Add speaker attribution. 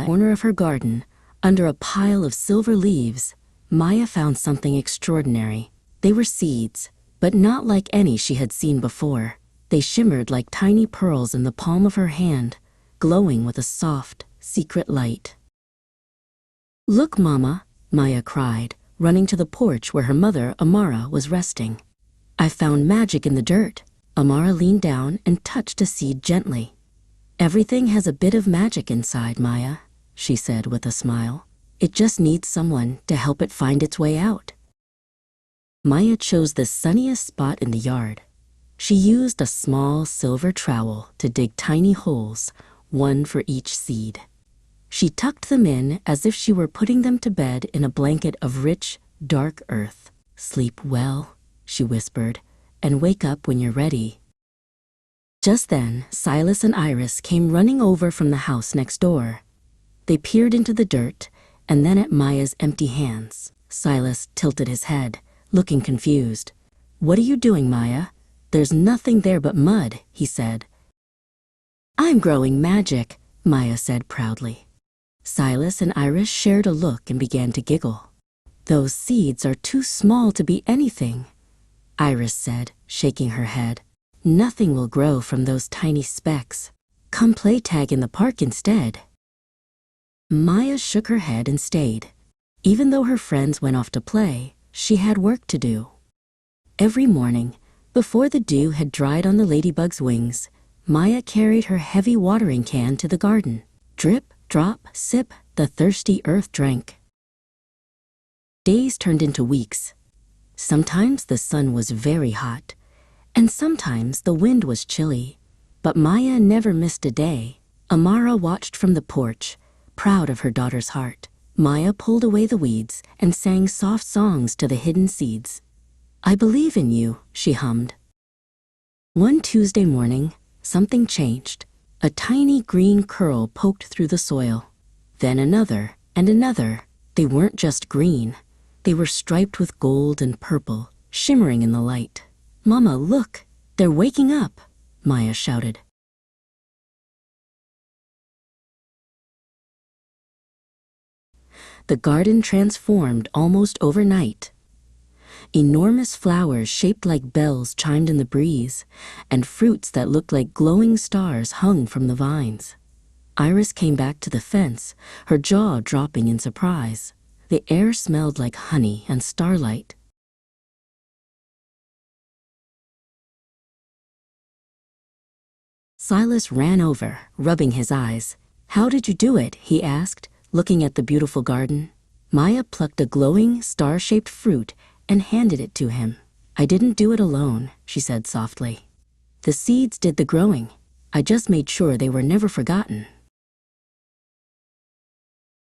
Speaker 1: corner of her garden, under a pile of silver leaves, Maya found something extraordinary. They were seeds, but not like any she had seen before. They shimmered like tiny pearls in the palm of her hand, glowing with a soft, secret light. "Look, Mama," Maya cried, running to the porch where her mother, Amara, was resting. "I found magic in the dirt." Amara leaned down and touched a seed gently. "Everything has a bit of magic inside, Maya," she said with a smile. "It just needs someone to help it find its way out." Maya chose the sunniest spot in the yard. She used a small silver trowel to dig tiny holes, one for each seed. She tucked them in as if she were putting them to bed in a blanket of rich, dark earth. "Sleep well," she whispered, "and wake up when you're ready." Just then, Silas and Iris came running over from the house next door. They peered into the dirt and then at Maya's empty hands. Silas tilted his head, looking confused. "What are you doing, Maya? There's nothing there but mud," he said. "I'm growing magic," Maya said proudly. Silas and Iris shared a look and began to giggle. "Those seeds are too small to be anything," Iris said, shaking her head. "Nothing will grow from those tiny specks. Come play tag in the park instead." Maya shook her head and stayed. Even though her friends went off to play, she had work to do. Every morning, before the dew had dried on the ladybug's wings, Maya carried her heavy watering can to the garden. Drip, drop, sip, the thirsty earth drank. Days turned into weeks. Sometimes the sun was very hot, and sometimes the wind was chilly. But Maya never missed a day. Amara watched from the porch, proud of her daughter's heart. Maya pulled away the weeds and sang soft songs to the hidden seeds. "I believe in you," she hummed. One Tuesday morning, something changed. A tiny green curl poked through the soil. Then another and another. They weren't just green. They were striped with gold and purple, shimmering in the light. "Mama, look! They're waking up!" Maya shouted. The garden transformed almost overnight. Enormous flowers shaped like bells chimed in the breeze, and fruits that looked like glowing stars hung from the vines. Iris came back to the fence, her jaw dropping in surprise. The air smelled like honey and starlight. Silas ran over, rubbing his eyes. "How did you do it?" he asked, looking at the beautiful garden. Maya plucked a glowing, star-shaped fruit and handed it to him. "I didn't do it alone," she said softly. "The seeds did the growing. I just made sure they were never forgotten."